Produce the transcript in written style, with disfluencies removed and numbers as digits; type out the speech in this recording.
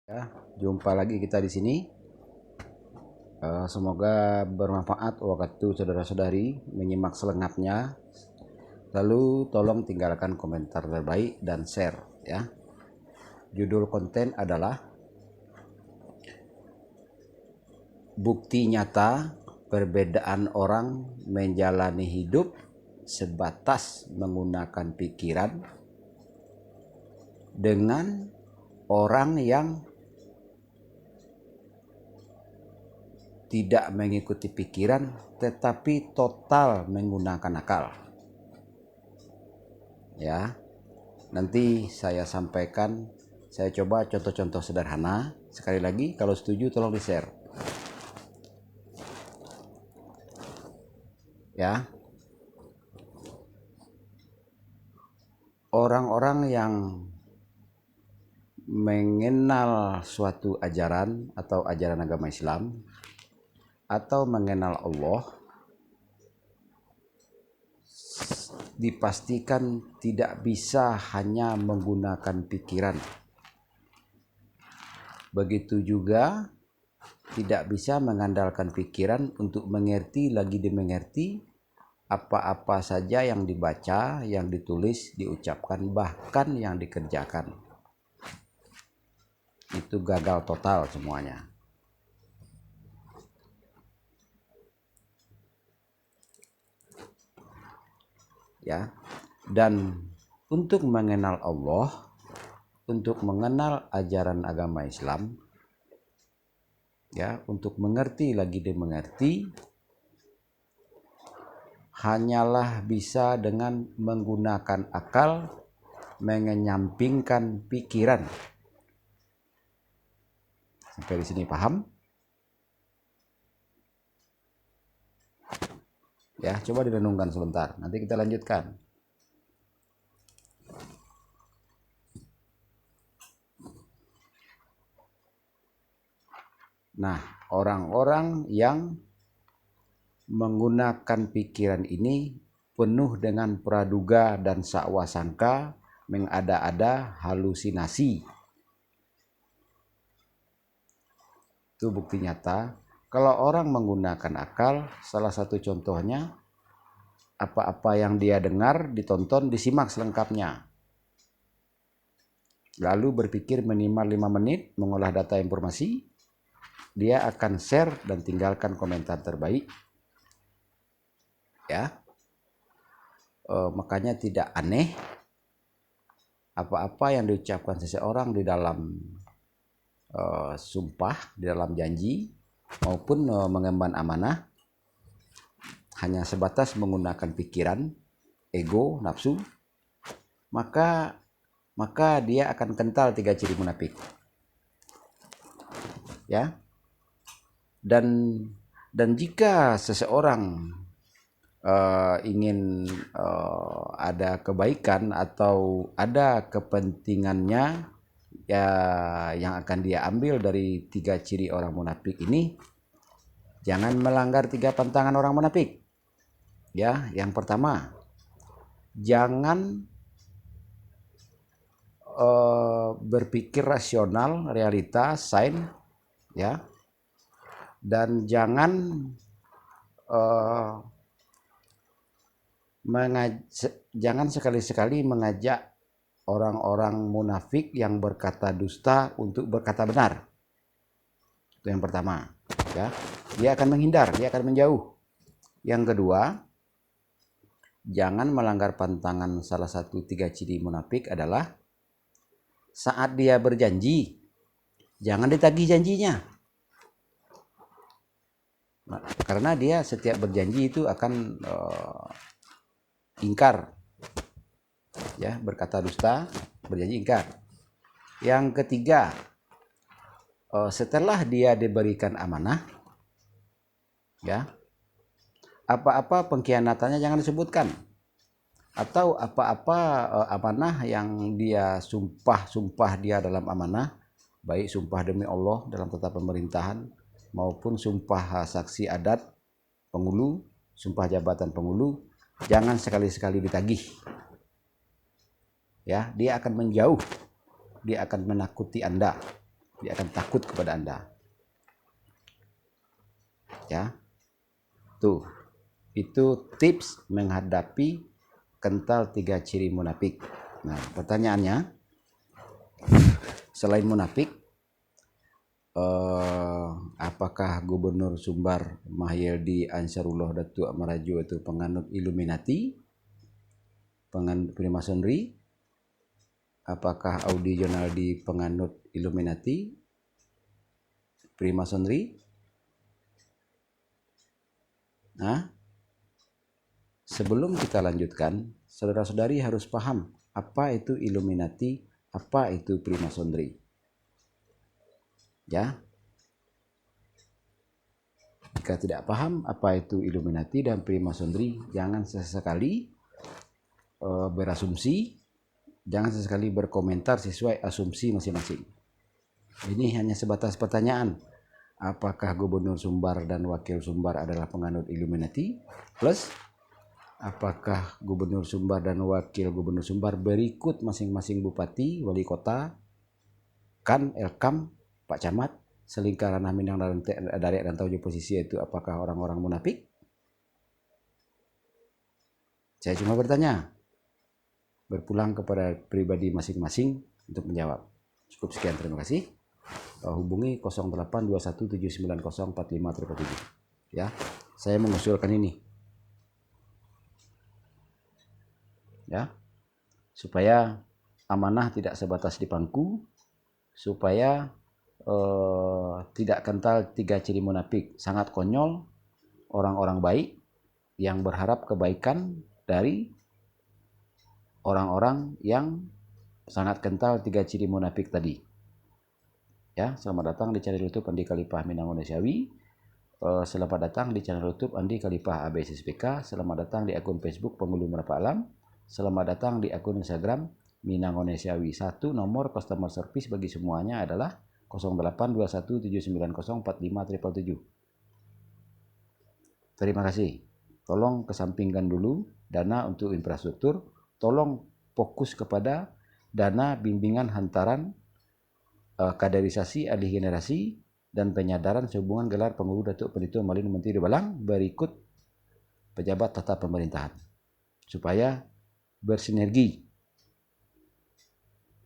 Ya, jumpa lagi kita di sini. Semoga bermanfaat waktu saudara-saudari menyimak selengkapnya. Lalu tolong tinggalkan komentar terbaik dan share ya. Judul konten adalah bukti nyata perbedaan orang menjalani hidup sebatas menggunakan pikiran dengan orang yang tidak mengikuti pikiran tetapi total menggunakan akal. Ya, nanti saya sampaikan, saya coba contoh-contoh sederhana. Sekali lagi, kalau setuju tolong di-share. Ya, orang-orang yang mengenal suatu ajaran atau ajaran agama Islam atau mengenal Allah dipastikan tidak bisa hanya menggunakan pikiran. Begitu juga tidak bisa mengandalkan pikiran untuk mengerti lagi dimengerti apa-apa saja yang dibaca, yang ditulis, diucapkan, bahkan yang dikerjakan. Itu gagal total semuanya. Ya. Dan untuk mengenal Allah, untuk mengenal ajaran agama Islam, ya, untuk mengerti lagi dimengerti, hanyalah bisa dengan menggunakan akal, mengenyampingkan pikiran. Sampai di sini paham? Ya, coba direnungkan sebentar. Nanti kita lanjutkan. Nah, orang-orang yang menggunakan pikiran ini penuh dengan praduga dan sakwasangka, mengada-ada, halusinasi. Itu bukti nyata. Kalau orang menggunakan akal, salah satu contohnya apa-apa yang dia dengar, ditonton, disimak selengkapnya. Lalu berpikir minimal 5 menit mengolah data informasi, dia akan share dan tinggalkan komentar terbaik. Ya, makanya tidak aneh apa-apa yang diucapkan seseorang di dalam sumpah, di dalam janji maupun mengemban amanah hanya sebatas menggunakan pikiran, ego, nafsu, maka dia akan kental 3 ciri munafik. Ya. Dan jika seseorang ingin ada kebaikan atau ada kepentingannya ya yang akan dia ambil dari 3 ciri orang munafik ini, jangan melanggar 3 pantangan orang munafik. Ya, yang pertama, jangan berpikir rasional, realita, sains, ya, dan jangan jangan sekali-sekali mengajak orang-orang munafik yang berkata dusta untuk berkata benar. Itu yang pertama, ya. Dia akan menghindar, dia akan menjauh. Yang kedua, jangan melanggar pantangan salah satu 3 ciri munafik adalah saat dia berjanji, jangan ditagih janjinya. Nah, karena dia setiap berjanji itu akan ingkar, ya, berkata dusta, berjanji ingkar. Yang ketiga, setelah dia diberikan amanah, ya, apa-apa pengkhianatannya jangan disebutkan, atau apa-apa amanah yang dia sumpah dia dalam amanah, baik sumpah demi Allah dalam tata pemerintahan maupun sumpah saksi adat penghulu, sumpah jabatan penghulu, jangan sekali-sekali ditagih. Ya, dia akan menjauh, dia akan menakuti Anda. Dia akan takut kepada Anda. Ya. Tuh. Itu tips menghadapi kental 3 ciri munafik. Nah, pertanyaannya, selain munafik, apakah Gubernur Sumbar Mahyildi Ansarullah Datuk Marajo itu penganut Illuminati, penganut Freemasonry? Apakah Audi Jonaldi penganut Illuminati, Freemasonry? Nah, sebelum kita lanjutkan, saudara-saudari harus paham apa itu Illuminati, apa itu Freemasonry. Ya. Jika tidak paham apa itu Illuminati dan Freemasonry, jangan sesekali berasumsi, jangan sesekali berkomentar sesuai asumsi masing-masing. Ini hanya sebatas pertanyaan. Apakah Gubernur Sumbar dan Wakil Sumbar adalah penganut Illuminati? Plus, apakah Gubernur Sumbar dan Wakil Gubernur Sumbar berikut masing-masing Bupati, Wali Kota, Kan, Elkam, Pak Camat, selingkar ranah Minang dari dan tahu posisi itu apakah orang-orang munafik? Saya cuma bertanya. Berpulang kepada pribadi masing-masing untuk menjawab. Cukup sekian, terima kasih. Hubungi 082179045377. Ya, saya mengusulkan ini. Ya, supaya amanah tidak sebatas di pangku, supaya tidak kental 3 ciri munafik. Sangat konyol orang-orang baik yang berharap kebaikan dari orang-orang yang sangat kental 3 ciri munafik tadi. Ya, selamat datang di channel YouTube Andi Khalifah Minang Ondesiawi. Selamat datang di channel YouTube Andi Khalifah ABSSPK. Selamat datang di akun Facebook Penghulu Merapa Alam. Selamat datang di akun Instagram Minang Ondesiawi. 1 nomor customer service bagi semuanya adalah 082179045777. Terima kasih. Tolong kesampingkan dulu dana untuk infrastruktur. Tolong fokus kepada dana bimbingan hantaran kaderisasi alih generasi dan penyadaran sehubungan gelar Penghulu Datuk Pendito Malin Menteri Balang berikut pejabat tata pemerintahan, supaya bersinergi